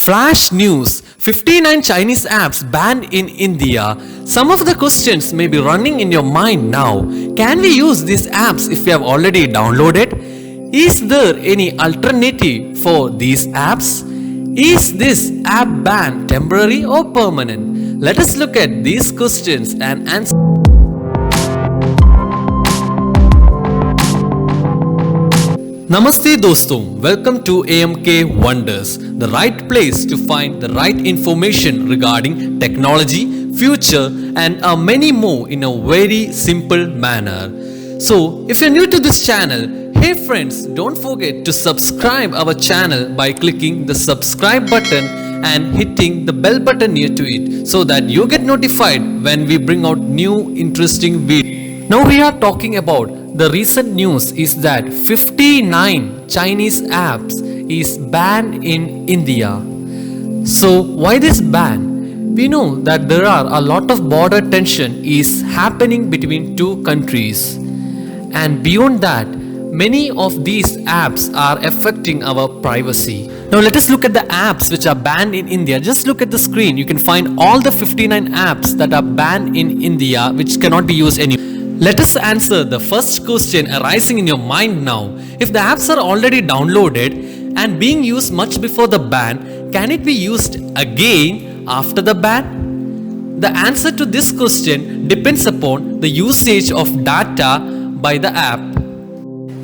Flash news: 59 Chinese apps banned in India. Some of the questions may be running in your mind now. Can we use these apps if we have already downloaded? Is there any alternative for these apps? Is this app ban temporary or permanent? Let us look at these questions and answer. Namaste doston, welcome to AMK Wonders, the right place to find the right information regarding technology, future and many more in a very simple manner. So, if you're new to this channel, hey friends, don't forget to subscribe our channel by clicking the subscribe button and hitting the bell button near to it so that you get notified when we bring out new interesting videos. Now we are talking about the recent news is that 59 Chinese apps is banned in India. So why this ban? We know that there are a lot of border tension is happening between two countries, and beyond that many of these apps are affecting our privacy. Now let us look at the apps which are banned in India. Just look at the screen, you can find all the 59 apps that are banned in India which cannot be used anymore. Let us answer the first question arising in your mind now. If the apps are already downloaded and being used much before the ban, can it be used again after the ban? The answer to this question depends upon the usage of data by the app.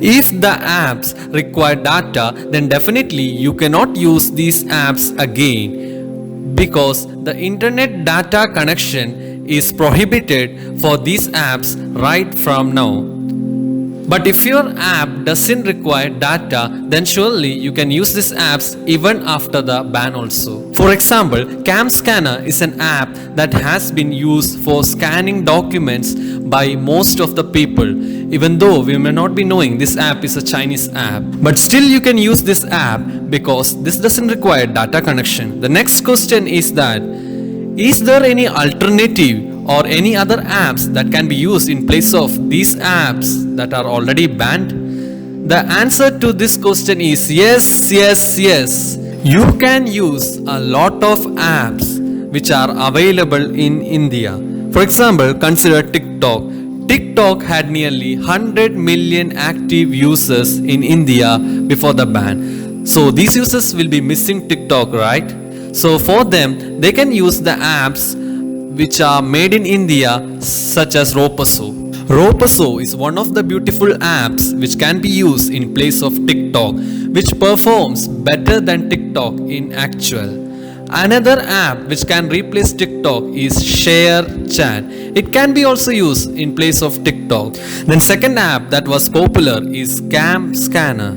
If the apps require data, then definitely you cannot use these apps again because the internet data connection is prohibited for these apps right from now. But if your app doesn't require data, then surely you can use these apps even after the ban also. For example, Cam Scanner is an app that has been used for scanning documents by most of the people, even though we may not be knowing this app is a Chinese app. But still you can use this app because this doesn't require data connection. The next question is that, is there any alternative or any other apps that can be used in place of these apps that are already banned? The answer to this question is yes. You can use a lot of apps which are available in India. For example, consider TikTok. TikTok had nearly 100 million active users in India before the ban. So these users will be missing TikTok, right? So for them, they can use the apps which are made in India such as Roposo. Roposo is one of the beautiful apps which can be used in place of TikTok, which performs better than TikTok in actual. Another app which can replace TikTok is ShareChat. It can be also used in place of TikTok. Then second app that was popular is Cam Scanner.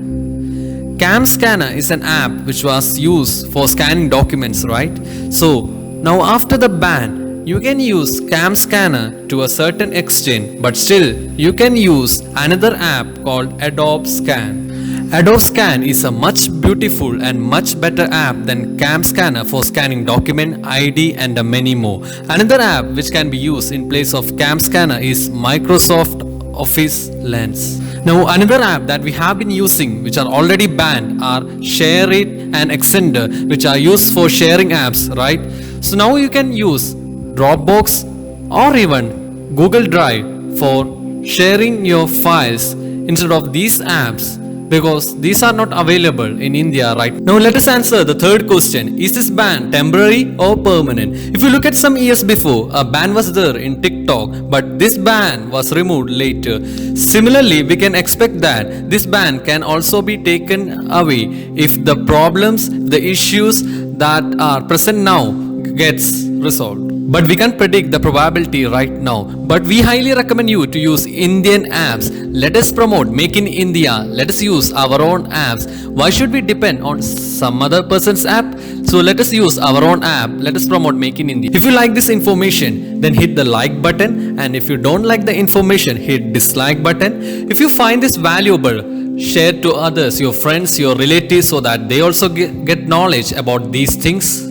Cam Scanner is an app which was used for scanning documents, right? So now after the ban, you can use Cam Scanner to a certain extent, but still you can use another app called Adobe Scan. Adobe Scan is a much beautiful and much better app than Cam Scanner for scanning document, ID and many more. Another app which can be used in place of Cam Scanner is Microsoft Office Lens. Now another app that we have been using which are already banned are ShareIt and Extender, which are used for sharing apps, right? So now you can use Dropbox or even Google Drive for sharing your files instead of these apps, because these are not available in India right now. Let us answer the third question. Is this ban temporary or permanent? If you look at some years before, a ban was there in TikTok, but this ban was removed later. Similarly, we can expect that this ban can also be taken away if the problems, the issues that are present now gets resolved. But we can't predict the probability right now. But we highly recommend you to use Indian apps. Let us promote Make in India. Let us use our own apps. Why should we depend on some other person's app? So let us use our own app. Let us promote Make in India. If you like this information, then hit the like button. And if you don't like the information, hit dislike button. If you find this valuable, share to others, your friends, your relatives, so that they also get knowledge about these things.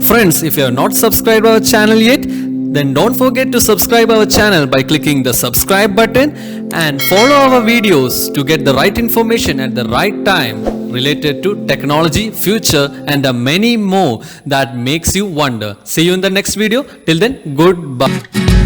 Friends, if you have not subscribed our channel yet, then don't forget to subscribe our channel by clicking the subscribe button and follow our videos to get the right information at the right time. related to technology, future, and many more that makes you wonder. See you in the next video. Till then, goodbye.